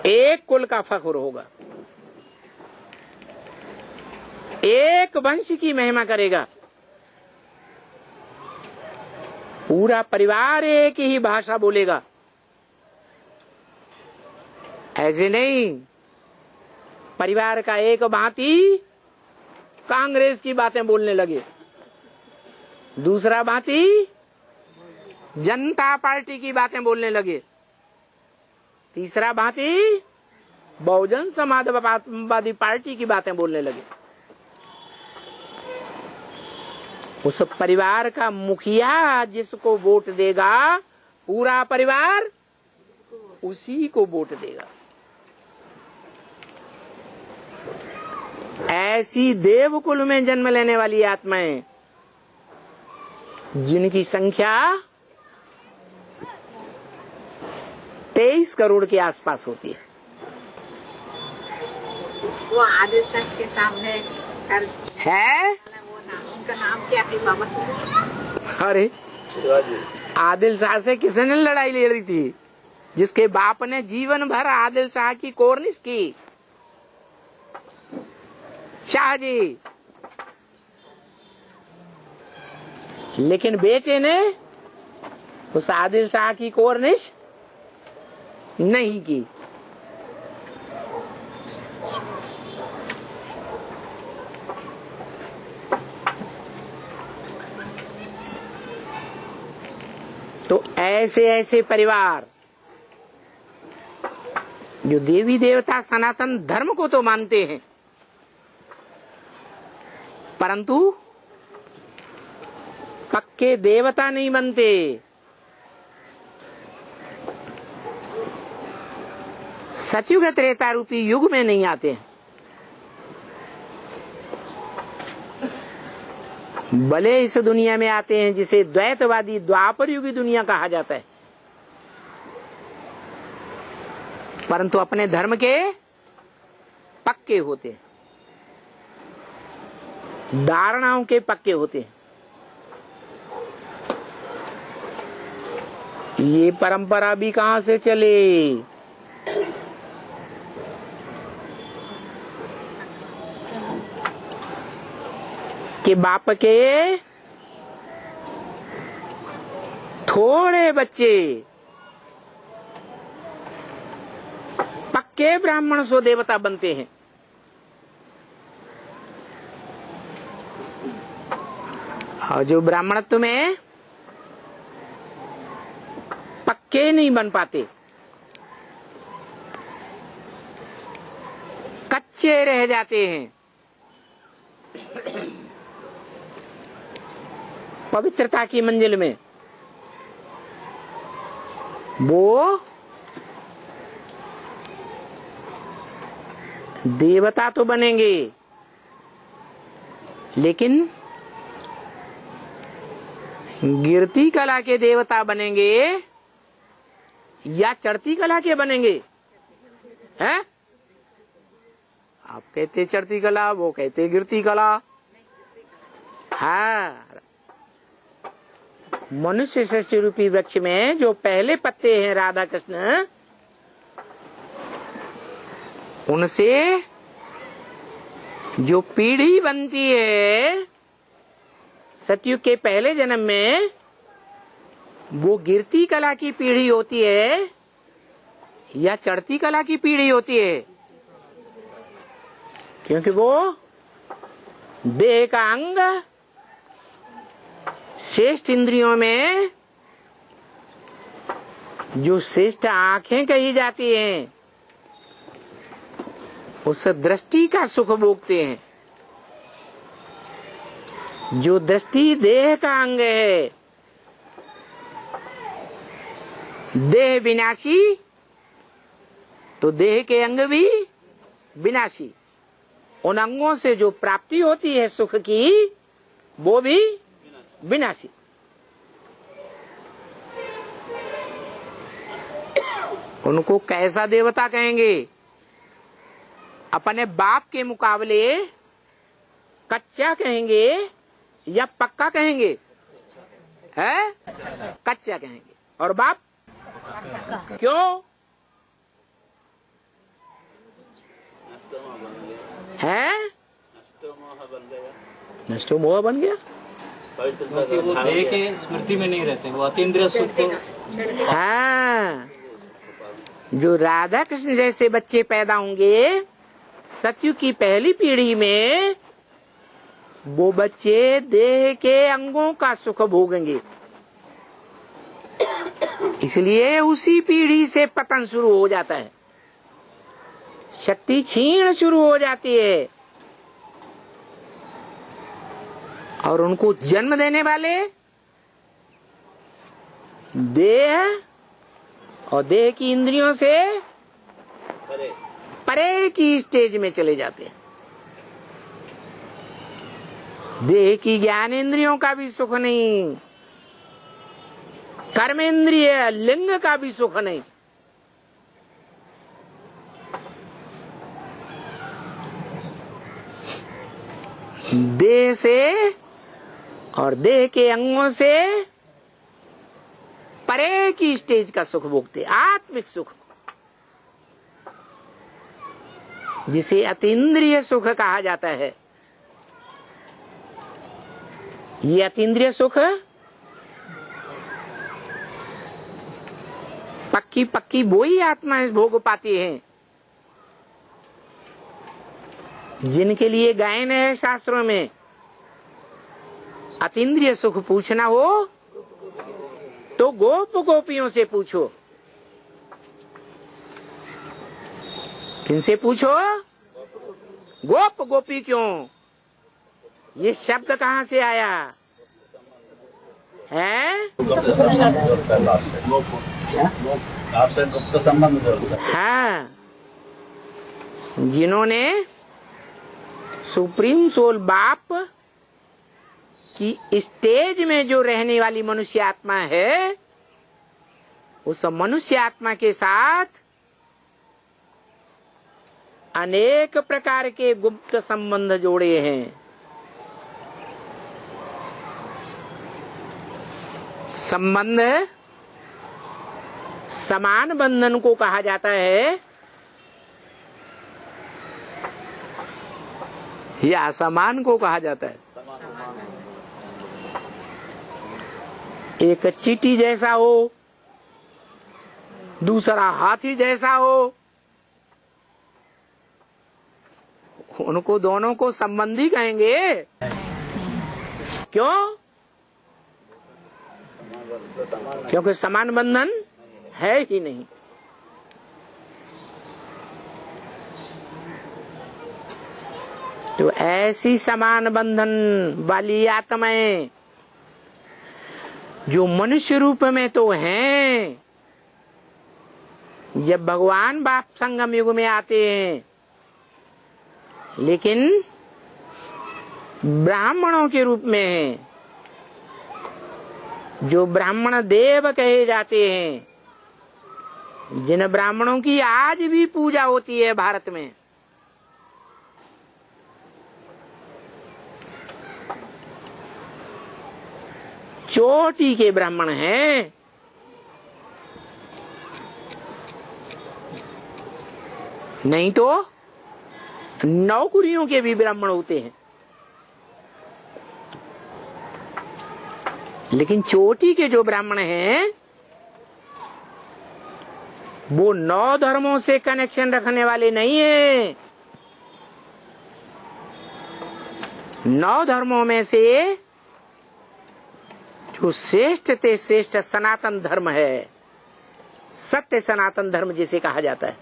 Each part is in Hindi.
एक कुल का फख्र होगा, एक वंश की महिमा करेगा, पूरा परिवार एक ही भाषा बोलेगा। ऐसे नहीं परिवार का एक भांति कांग्रेस की बातें बोलने लगे, दूसरा भांति जनता पार्टी की बातें बोलने लगे, तीसरा भांति बहुजन समाजवादी पार्टी की बातें बोलने लगे। उस परिवार का मुखिया जिसको वोट देगा, पूरा परिवार उसी को वोट देगा। ऐसी देवकुल में जन्म लेने वाली आत्माएं जिनकी संख्या 23 करोड़ के आसपास होती है। वो आदिल शाह के सामने सर है, उनका नाम क्या है बाबा? अरे आदिल शाह से किसने लड़ाई ले रही थी? जिसके बाप ने जीवन भर आदिल शाह की कोर्निश की, शाह जी। लेकिन बेटे ने उस आदिल शाह की कोर्निश नहीं की। तो ऐसे ऐसे परिवार जो देवी देवता सनातन धर्म को तो मानते हैं, परंतु पक्के देवता नहीं बनते। सतयुग त्रेता रूपी युग में नहीं आते, भले इस दुनिया में आते हैं जिसे द्वैतवादी द्वापर युगी दुनिया कहा जाता है, परंतु अपने धर्म के पक्के होते हैं, धारणाओं के पक्के होते हैं। ये परंपरा भी कहां से चले? कि बाप के थोड़े बच्चे पक्के ब्राह्मण सो देवता बनते हैं। और जो ब्राह्मणत्व में पक्के नहीं बन पाते, कच्चे रह जाते हैं, पवित्रता की मंजिल में, वो देवता तो बनेंगे लेकिन गिरती कला के देवता बनेंगे या चढ़ती कला के बनेंगे? हैं? आप कहते चढ़ती कला, वो कहते गिरती कला। हाँ, मनुष्य सृष्टि रूपी वृक्ष में जो पहले पत्ते हैं राधा कृष्ण, उनसे जो पीढ़ी बनती है सतयुग के पहले जन्म में, वो गिरती कला की पीढ़ी होती है या चढ़ती कला की पीढ़ी होती है? क्योंकि वो देह का अंग श्रेष्ठ इंद्रियों में जो श्रेष्ठ आंखें कही जाती हैं, उस दृष्टि का सुख भोगते हैं। जो दृष्टि देह का अंग है, देह विनाशी तो देह के अंग भी विनाशी। उन अंगों से जो प्राप्ति होती है सुख की, वो भी विनाशी। उनको कैसा देवता कहेंगे? अपने बाप के मुकाबले कच्चा कहेंगे या पक्का कहेंगे? है कच्चा कहेंगे। और बाप क्यों? है नष्टो मोह बन गया। क्योंकि वो देह के स्मृति में नहीं रहते, वो अतीन्द्रिय सुख को। हाँ, जो राधा कृष्ण जैसे बच्चे पैदा होंगे सतयुग की पहली पीढ़ी में, वो बच्चे देह के अंगों का सुख भोगेंगे। इसलिए उसी पीढ़ी से पतन शुरू हो जाता है, शक्ति क्षीण शुरू हो जाती है। और उनको जन्म देने वाले देह और देह की इंद्रियों से परे की स्टेज में चले जाते हैं। देह की ज्ञान इंद्रियों का भी सुख नहीं, कर्मेंद्रिय लिंग का भी सुख नहीं। देह से और देह के अंगों से परे की स्टेज का सुख भोगते, आत्मिक सुख, जिसे अतीन्द्रिय सुख कहा जाता है। ये अतीन्द्रिय सुख पक्की पक्की वो ही आत्मा भोग पाती है जिनके लिए गायन है शास्त्रों में। अतीन्द्रिय सुख पूछना हो तो गोप गोपियों से पूछो। किनसे पूछो? गोप गोपी। क्यों? ये शब्द कहाँ से आया है? आपसे गुप्त संबंध जोड़ता है। हाँ, जिन्होंने सुप्रीम सोल बाप की स्टेज में जो रहने वाली मनुष्य आत्मा है, उस मनुष्य आत्मा के साथ अनेक प्रकार के गुप्त संबंध जोड़े हैं। संबंध समान बंधन को कहा जाता है या असमान को कहा जाता है। एक चींटी जैसा हो, दूसरा हाथी जैसा हो, उनको दोनों को संबंधी कहेंगे। क्यों? क्योंकि समान बंधन है ही नहीं। तो ऐसी समान बंधन वाली आत्माएं जो मनुष्य रूप में तो हैं, जब भगवान बाप संगम युग में आते हैं, लेकिन ब्राह्मणों के रूप में हैं, जो ब्राह्मण देव कहे जाते हैं, जिन ब्राह्मणों की आज भी पूजा होती है भारत में। चोटी के ब्राह्मण हैं, नहीं तो नौकरियों के भी ब्राह्मण होते हैं। लेकिन चोटी के जो ब्राह्मण हैं, वो 9 धर्मों से कनेक्शन रखने वाले नहीं है। 9 धर्मों में से जो श्रेष्ठ ते श्रेष्ठ सनातन धर्म है, सत्य सनातन धर्म जिसे कहा जाता है,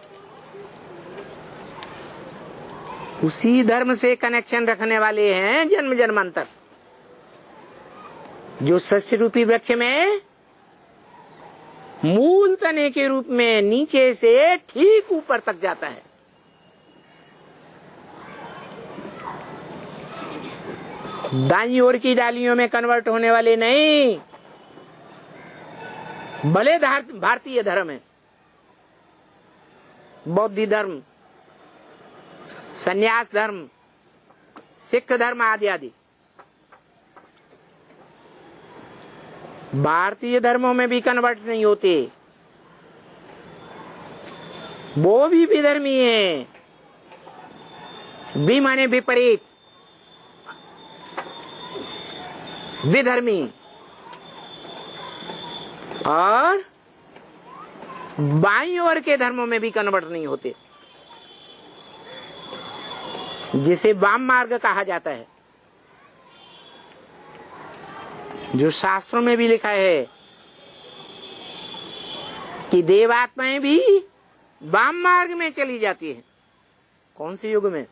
उसी धर्म से कनेक्शन रखने वाले हैं जन्म जन्मांतर। जो सच रूपी वृक्ष में मूल तने के रूप में नीचे से ठीक ऊपर तक जाता है। दाईं ओर की डालियों में कन्वर्ट होने वाले नहीं। भले भारतीय धर्म है, बौद्ध धर्म, संन्यास धर्म, सिख धर्म आदि आदि, भारतीय धर्मों में भी कन्वर्ट नहीं होते। वो भी विधर्मी है, वि माने विपरीत, विधर्मी, और बाईं ओर के धर्मों में भी कन्वर्ट नहीं होते, जिसे वाम मार्ग कहा जाता है। जो शास्त्रों में भी लिखा है कि देवात्माएं भी वाम मार्ग में चली जाती है। कौन से युग में?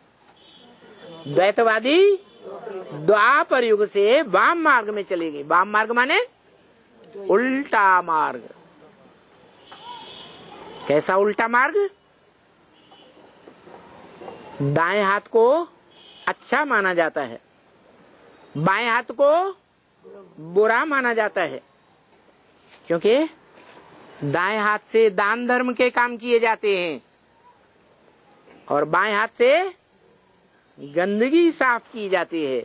द्वैतवादी द्वापर युग से वाम मार्ग में चली गई। वाम मार्ग माने उल्टा मार्ग। कैसा उल्टा मार्ग? दाएं हाथ को अच्छा माना जाता है, बाएं हाथ को बुरा माना जाता है, क्योंकि दाएं हाथ से दान धर्म के काम किए जाते हैं और बाएं हाथ से गंदगी साफ की जाती है।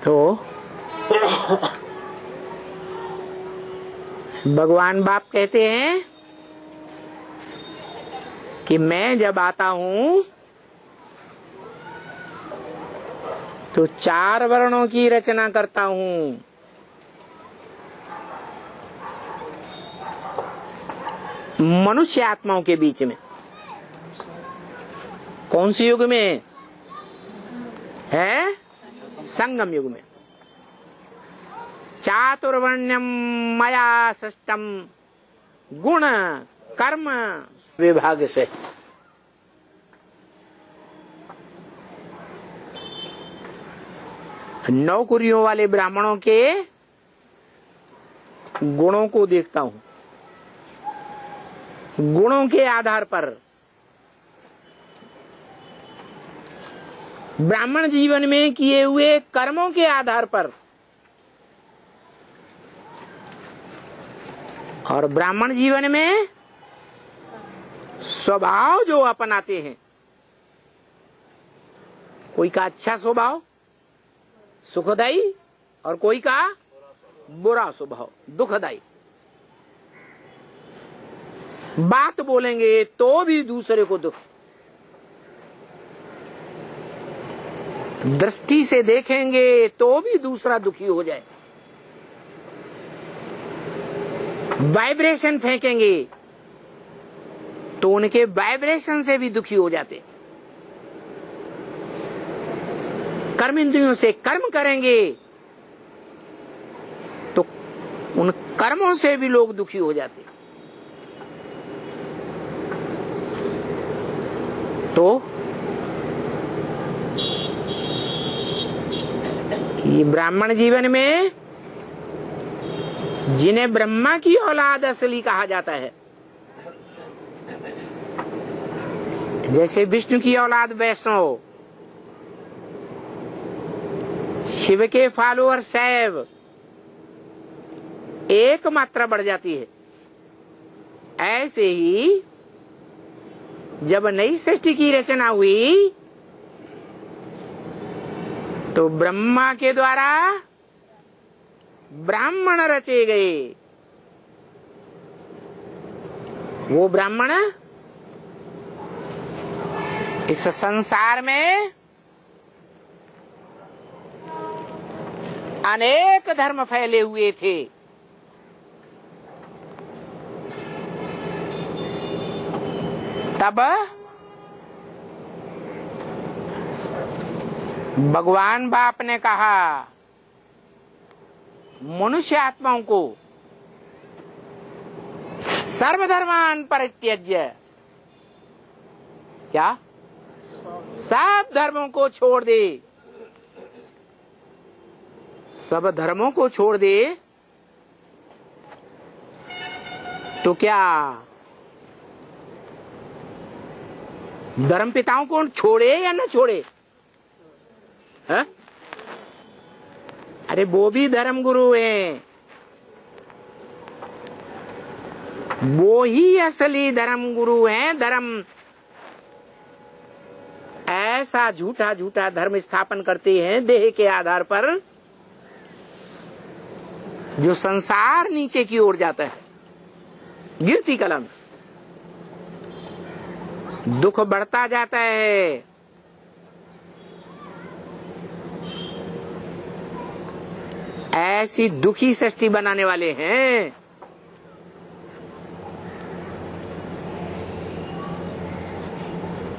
तो भगवान बाप कहते हैं कि मैं जब आता हूं तो 4 वर्णों की रचना करता हूं। मनुष्य आत्माओं के बीच में। कौन से युग में है? संगम युग में। चातुर्वर्ण्यम मया सृष्टम गुण कर्म विभाग से। नौकरियों वाले ब्राह्मणों के गुणों को देखता हूं, गुणों के आधार पर ब्राह्मण जीवन में किए हुए कर्मों के आधार पर और ब्राह्मण जीवन में स्वभाव जो अपनाते हैं। कोई का अच्छा स्वभाव सुखदायी और कोई का बुरा स्वभाव दुखदायी। बात बोलेंगे तो भी दूसरे को दुख, दृष्टि से देखेंगे तो भी दूसरा दुखी हो जाए, वाइब्रेशन फेंकेंगे तो उनके वाइब्रेशन से भी दुखी हो जाते। कर्म इंद्रियों से कर्म करेंगे तो उन कर्मों से भी लोग दुखी हो जाते। तो ये ब्राह्मण जीवन में जिन्हें ब्रह्मा की औलाद असली कहा जाता है, जैसे विष्णु की औलाद वैष्णव, शिव के फॉलोअर शैव, एक मात्रा बढ़ जाती है। ऐसे ही जब नई सृष्टि की रचना हुई तो ब्रह्मा के द्वारा ब्राह्मण रचे गए। वो ब्राह्मण इस संसार में अनेक धर्म फैले हुए थे। तब भगवान बाप ने कहा मनुष्य आत्माओं को सर्वधर्मान परित्यज्य, क्या सब धर्मों को छोड़ दे, सब धर्मों को छोड़ दे। तो क्या धर्म पिताओं को छोड़े या न छोड़े? है? अरे वो भी धर्म गुरु हैं, वो ही असली धर्म गुरु हैं। धर्म ऐसा झूठा झूठा धर्म स्थापन करते हैं देह के आधार पर, जो संसार नीचे की ओर जाता है। गिरती कलम, दुख बढ़ता जाता है। ऐसी दुखी सृष्टि बनाने वाले हैं।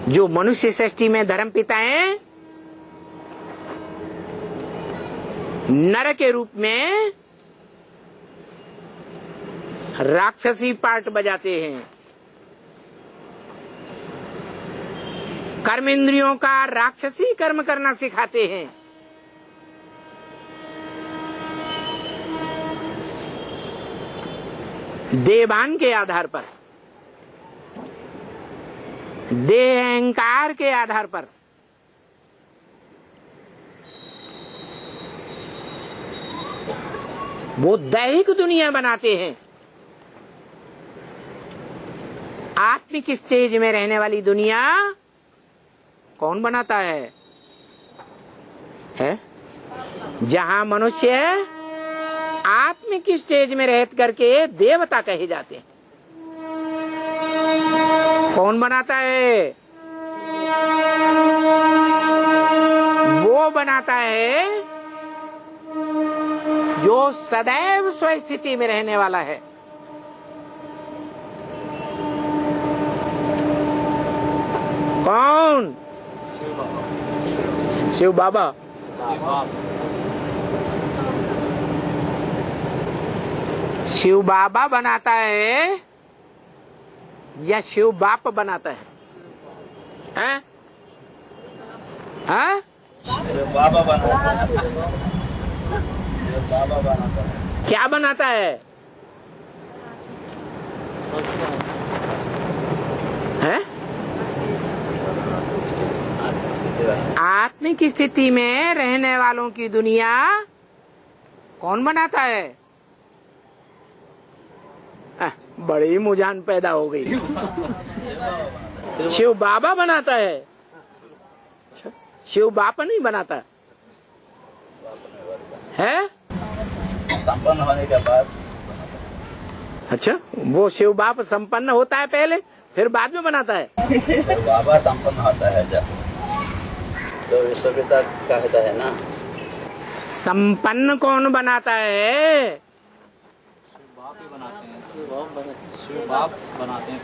जो मनुष्य सृष्टि में धर्म पिता हैं, नर के रूप में राक्षसी पार्ट बजाते हैं। कर्म इंद्रियों का राक्षसी कर्म करना सिखाते हैं। देवान के आधार पर, देह अहंकार के आधार पर। वो दैहिक दुनिया बनाते हैं। आत्मिक स्टेज में रहने वाली दुनिया कौन बनाता है? जहां मनुष्य आत्मिक स्टेज में रह करके देवता कहे जाते हैं। कौन बनाता है? वो बनाता है जो सदैव स्वस्थिति में रहने वाला है। कौन? शिव बाबा। शिव बाबा बनाता है या शिव बाप बनाता है? हैं? हैं? शिव बाबा बनाता है। शिव बाबा बनाता है। क्या बनाता है? हैं? आत्मिक स्थिति में रहने वालों की दुनिया कौन बनाता है? बड़ी मुझान पैदा हो गई। शिव बाबा बनाता है, शिव बाप नहीं बनाता है। संपन्न होने के बाद। अच्छा, वो शिव बाप संपन्न होता है पहले, फिर बाद में बनाता है। शिव बाबा संपन्न होता है जब तो विश्व पिता कहता है ना। संपन्न कौन बनाता है? बाप ही बनाते हैं, शिव बाप बनाते हैं।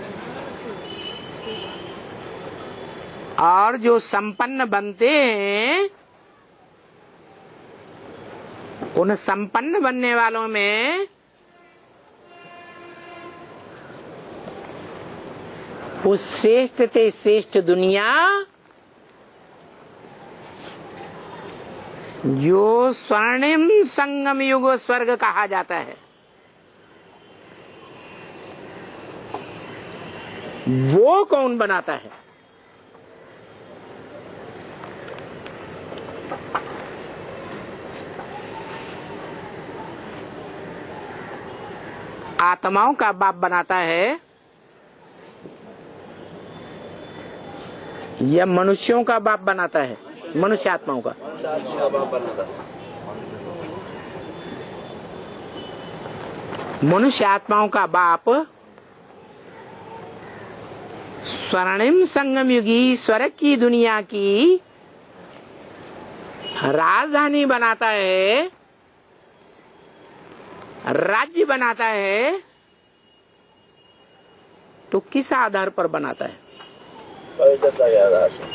और जो संपन्न बनते हैं, उन संपन्न बनने वालों में उस श्रेष्ठ से श्रेष्ठ दुनिया जो स्वर्णिम संगम युग स्वर्ग कहा जाता है, वो कौन बनाता है? आत्माओं का बाप बनाता है या मनुष्यों का बाप बनाता है? मनुष्य आत्माओं का। मनुष्य आत्माओं का बाप स्वर्णिम संगम युगी स्वर्ग की दुनिया की राजधानी बनाता है, राज्य बनाता है। तो किस आधार पर बनाता है? पवित्रता के आधार से।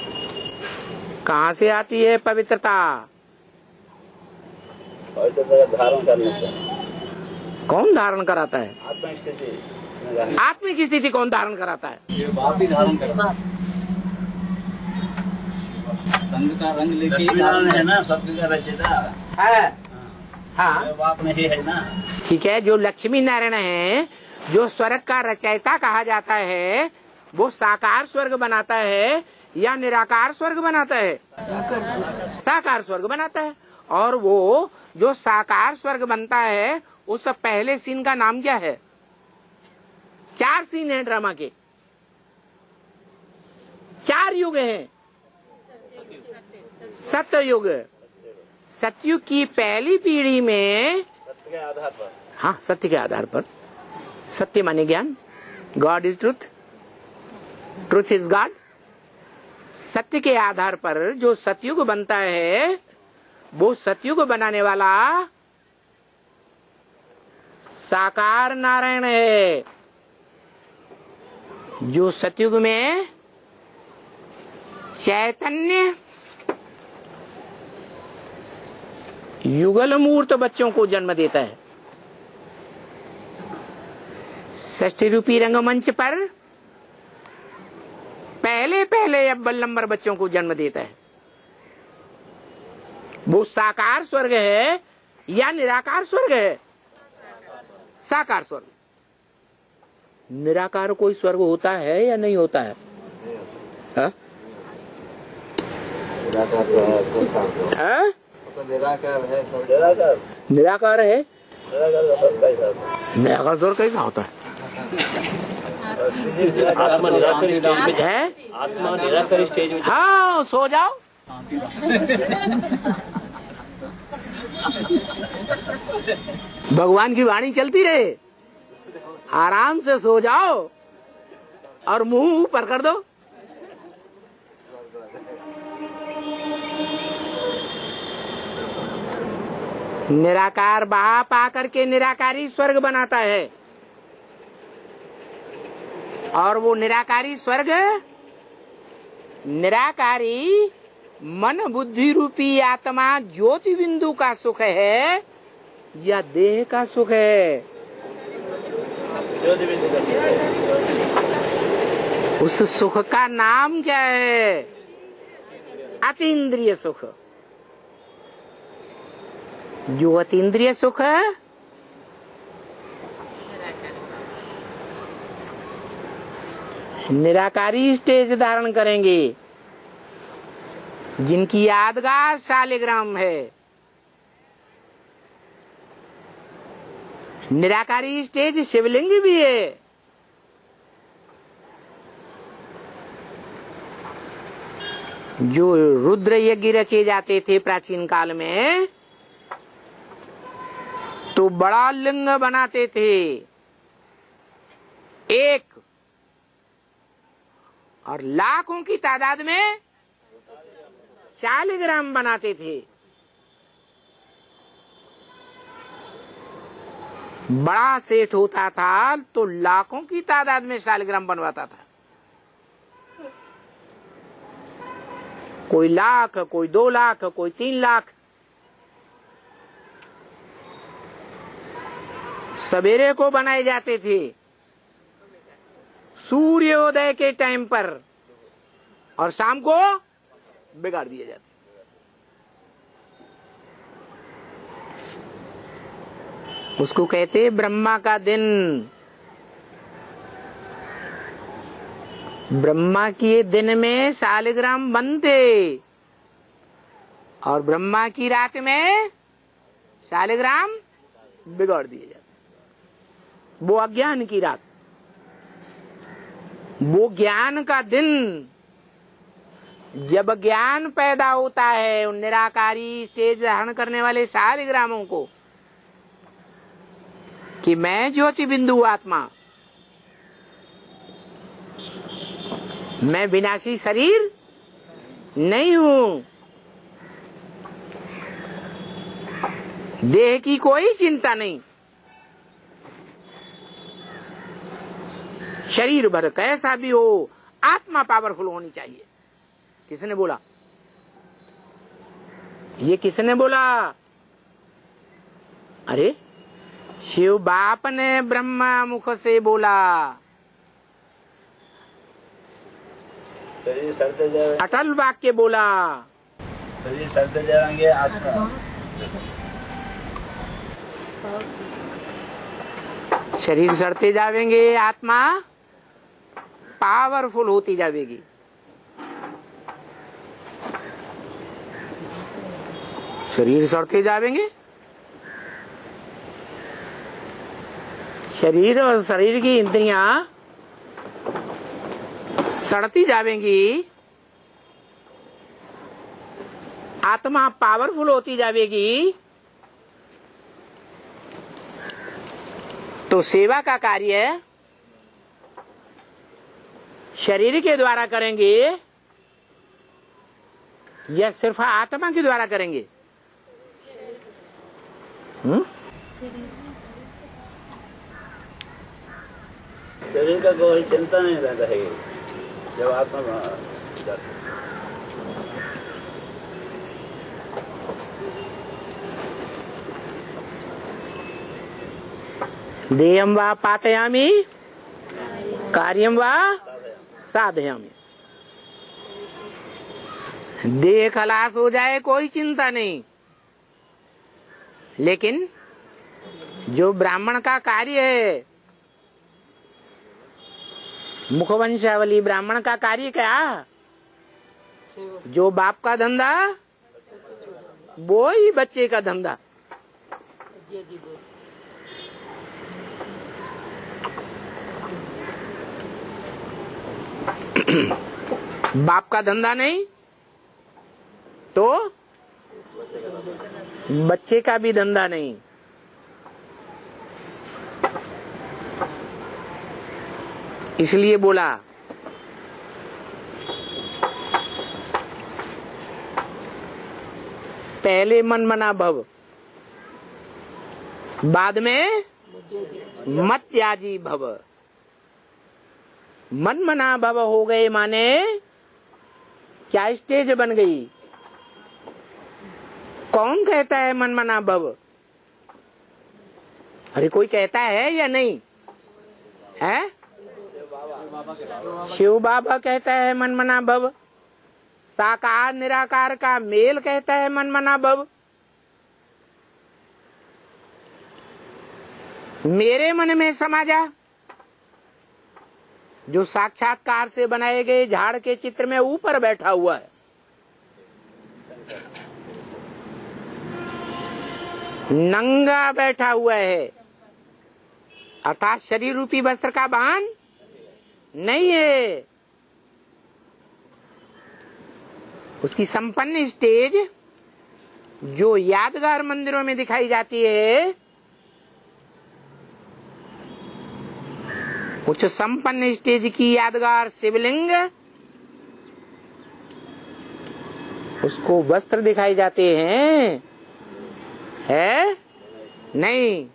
कहाँ से आती है पवित्रता? पवित्रता का धारण करने से। कौन धारण कराता है? आत्मिक स्थिति। आत्मिक स्थिति कौन धारण कराता है? शिव बाप ही धारण करता है। संघ का रंग लेके लक्ष्मीनारायण है ना, सबका रचयिता है। हाँ, शिव बाप नहीं है ना। ठीक है। जो लक्ष्मी नारायण है, जो स्वर्ग का रचयिता कहा जाता है, वो साकार स्वर्ग बनाता है या निराकार स्वर्ग बनाता है? साकार स्वर्ग बनाता है। और वो जो साकार स्वर्ग बनता है, उस पहले सीन का नाम क्या है? 4 सीन है ड्रामा के, 4 युग हैं। सत्ययुग, सतयुग की पहली पीढ़ी में, सत्य के आधार पर। हाँ, सत्य के आधार पर। सत्य माने ज्ञान, God is truth, truth is God. सत्य के आधार पर जो सतयुग बनता है वो सतयुग बनाने वाला साकार नारायण है। जो सतयुग में चैतन्य युगल मूर्त बच्चों को जन्म देता है। षष्ठी रूपी रंगमंच पर पहले अव्वल नंबर बच्चों को जन्म देता है। वो साकार स्वर्ग है या निराकार स्वर्ग है? साकार स्वर्ग। निराकार कोई स्वर्ग होता है या नहीं होता है? हा? हा? निराकार है। निराकार है। निराकार निराकार स्वर्ग कैसा होता है? आत्मा निराकार स्टेज में है? आत्मा निराकार स्टेज में हाँ, सो जाओ। भगवान की वाणी चलती रहे, आराम से सो जाओ और मुंह ऊपर कर दो। निराकार बाप आकर के निराकारी स्वर्ग बनाता है और वो निराकारी स्वर्ग निराकारी मन बुद्धि रूपी आत्मा ज्योति बिंदु का सुख है या देह का सुख है? उस सुख का नाम क्या है? अतीन्द्रिय सुख। जो अतीन्द्रिय सुख है निराकारी स्टेज धारण करेंगे, जिनकी यादगार शालिग्राम है। निराकारी स्टेज शिवलिंग भी है। जो रुद्र यज्ञ रचे जाते थे प्राचीन काल में तो बड़ा लिंग बनाते थे एक, और लाखों की तादाद में शालिग्राम बनाते थे। बड़ा सेठ होता था तो लाखों की तादाद में शालिग्राम बनवाता था। कोई लाख, कोई 2 लाख, कोई 3 लाख। सवेरे को बनाए जाते थे सूर्योदय के टाइम पर और शाम को बिगाड़ दिए जाते। उसको कहते ब्रह्मा का दिन। ब्रह्मा के दिन में शालिग्राम बनते और ब्रह्मा की रात में शालिग्राम बिगाड़ दिए जाते। वो अज्ञान की रात, वो ज्ञान का दिन। जब ज्ञान पैदा होता है उन निराकारी स्टेज धारण करने वाले शालिग्रामों को कि मैं ज्योति बिंदु आत्मा, मैं विनाशी शरीर नहीं हूं, देह की कोई चिंता नहीं, शरीर भर कैसा भी हो आत्मा पावरफुल होनी चाहिए। किसने बोला? ये किसने बोला? अरे शिव बाप ने ब्रह्मा मुख से बोला। शरीर सड़ते जाएंगे, अटल वाक्य बोला। शरीर सड़ते जाएंगे, आत्मा शरीर सड़ते जाएंगे, आत्मा पावरफुल होती जाएगी। शरीर सड़ते जाएंगे, शरीर और शरीर की इंद्रियां सड़ती जाएंगी, आत्मा पावरफुल होती जाएगी। तो सेवा का कार्य शरीर के द्वारा करेंगे या सिर्फ आत्मा के द्वारा करेंगे? शरीर का कोई चिंता नहीं रहता है जब आत्मा जाती। देयम वा पातयामि कार्यम वा साधयामि। देह खलास हो जाए कोई चिंता नहीं, लेकिन जो ब्राह्मण का कार्य है, मुखवंशावली ब्राह्मण का कार्य क्या? जो बाप का धंधा वो ही बच्चे का धंधा। बाप का धंधा नहीं तो बच्चे का भी धंधा नहीं। इसलिए बोला पहले मन मना भव, बाद में मत त्याजी भव। मन मना भव हो गए माने क्या स्टेज बन गई? कौन कहता है मन मना भव? अरे कोई कहता है या नहीं है? शिव बाबा कहता है मन मना भव। साकार निराकार का मेल कहता है मन मना भव। मेरे मन में समा जा, जो साक्षात्कार से बनाए गए झाड़ के चित्र में ऊपर बैठा हुआ है। नंगा बैठा हुआ है, अर्थात शरीर रूपी वस्त्र का भान नहीं है। उसकी संपन्न स्टेज जो यादगार मंदिरों में दिखाई जाती है, उच्च संपन्न स्टेज की यादगार शिवलिंग, उसको वस्त्र दिखाई जाते हैं, है नहीं।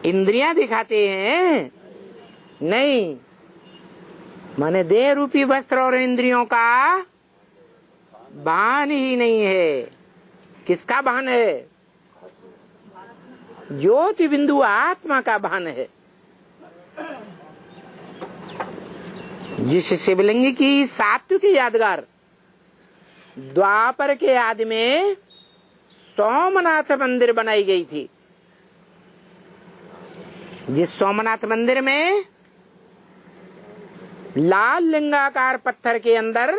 इंद्रियां दिखाते हैं नहीं, माने देह रूपी वस्त्र और इंद्रियों का भान ही नहीं है। किसका भान है? ज्योति बिंदु आत्मा का भान है। जिस शिवलिंग की सात्विक यादगार द्वापर के आदि में सोमनाथ मंदिर बनाई गई थी, जिस सोमनाथ मंदिर में लाल लिंगाकार पत्थर के अंदर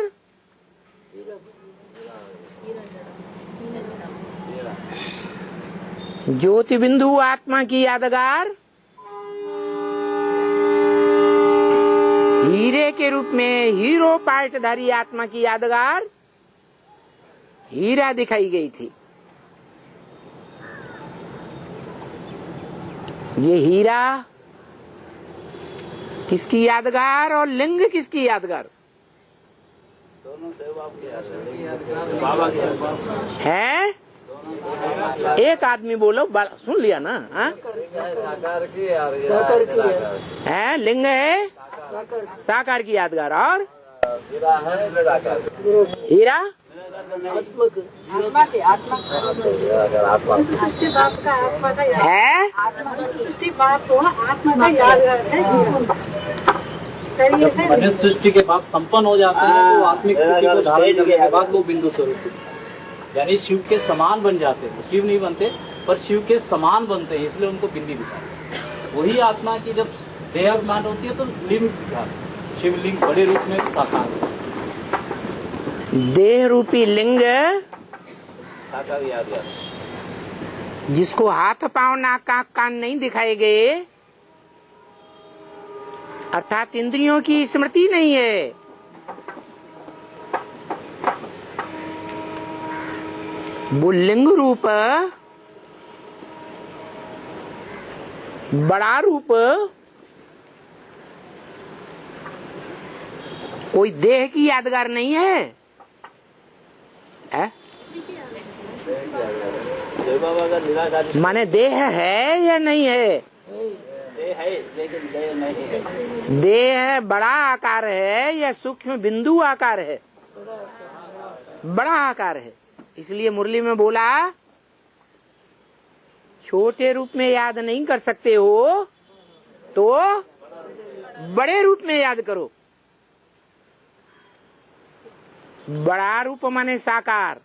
ज्योति बिंदु आत्मा की यादगार हीरे के रूप में हीरो पाटधारी आत्मा की यादगार हीरा दिखाई गई थी। ये हीरा किसकी यादगार और लिंग किसकी यादगार दोनों से बाबा की है? एक आदमी बोलो, सुन लिया ना? साकार की है लिंग है साकार की यादगार, और हीरा है निराकार। हीरा आत्मा के आत्मा सृष्टि बाप का आत्मा का याद है। आत्मा सृष्टि बाप को आत्मा का यादगार है। शरीर है मनुष्य सृष्टि के भाव संपन्न हो जाते हैं तो आत्मिक स्थिति को धारण करने के बाद वो बिंदु स्वरूप यानी शिव के समान बन जाते हैं। शिव नहीं बनते पर शिव के समान बनते हैं, इसलिए उनको बिंदी दिखाते हैं। वही आत्मा की जब देहाभिमान होती है तो लिंग दिखाते, शिवलिंग बड़े रूप में साकार होता है। देह रूपी लिंग साकार यादगार जिसको हाथ पांव नाक आंख कान नहीं दिखाए गए, अर्थात इंद्रियों की स्मृति नहीं है, वो लिंग रूप बड़ा रूप कोई देह की यादगार नहीं है, जय बाबा का निराकार माने देह है या नहीं है? देह है लेकिन देह नहीं है। देह बड़ा आकार है या सूक्ष्म बिंदु आकार है? बड़ा आकार है। इसलिए मुरली में बोला छोटे रूप में याद नहीं कर सकते हो तो बड़े रूप में याद करो। बड़ा रूप माने साकार,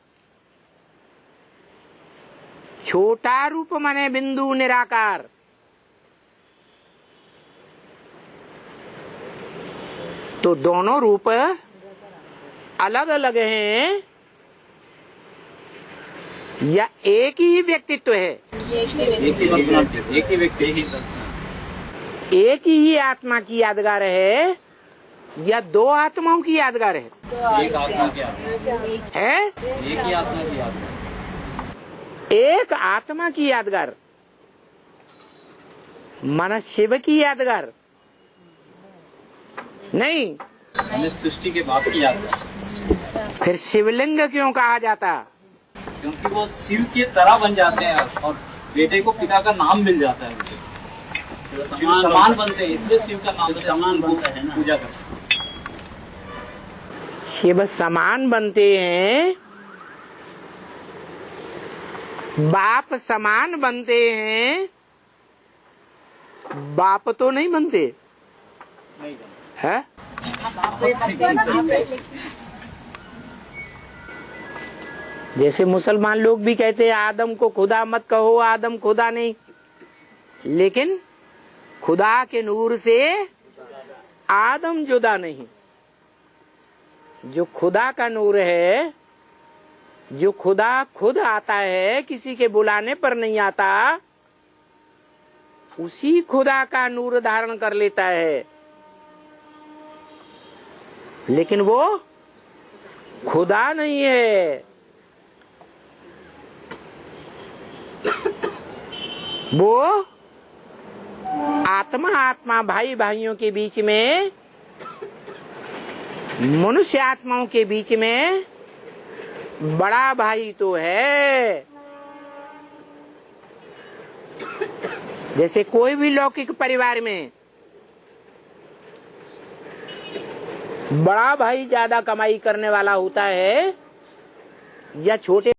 छोटा रूप माने बिंदु निराकार। तो दोनों रूप अलग अलग हैं या एक ही व्यक्तित्व है? एक ही पर्सनालिटी, एक ही व्यक्ति, एक ही आत्मा की यादगार है या दो आत्माओं की यादगार है? एक आत्मा की यादगार है, एक ही आत्मा की यादगार। एक आत्मा की यादगार माना शिव की यादगार नहीं। हमें सृष्टि के बाद की यादगार। फिर शिवलिंग क्यों कहा जाता? क्योंकि वो शिव की तरह बन जाते हैं और बेटे को पिता का नाम मिल जाता है। शिव समान बनते हैं, इसलिए शिव का नाम समान बनता है ना, पूजा करते हैं। शिव समान बनते हैं, बाप समान बनते हैं, बाप तो नहीं बनते नहीं है? जैसे मुसलमान लोग भी कहते हैं आदम को खुदा मत कहो, आदम खुदा नहीं, लेकिन खुदा के नूर से आदम जुदा नहीं। जो खुदा का नूर है, जो खुदा खुद आता है, किसी के बुलाने पर नहीं आता, उसी खुदा का नूर धारण कर लेता है। लेकिन वो खुदा नहीं है, वो आत्मा आत्मा भाई भाइयों के बीच में, मनुष्य आत्माओं के बीच में बड़ा भाई तो है। जैसे कोई भी लौकिक परिवार में बड़ा भाई ज्यादा कमाई करने वाला होता है या छोटे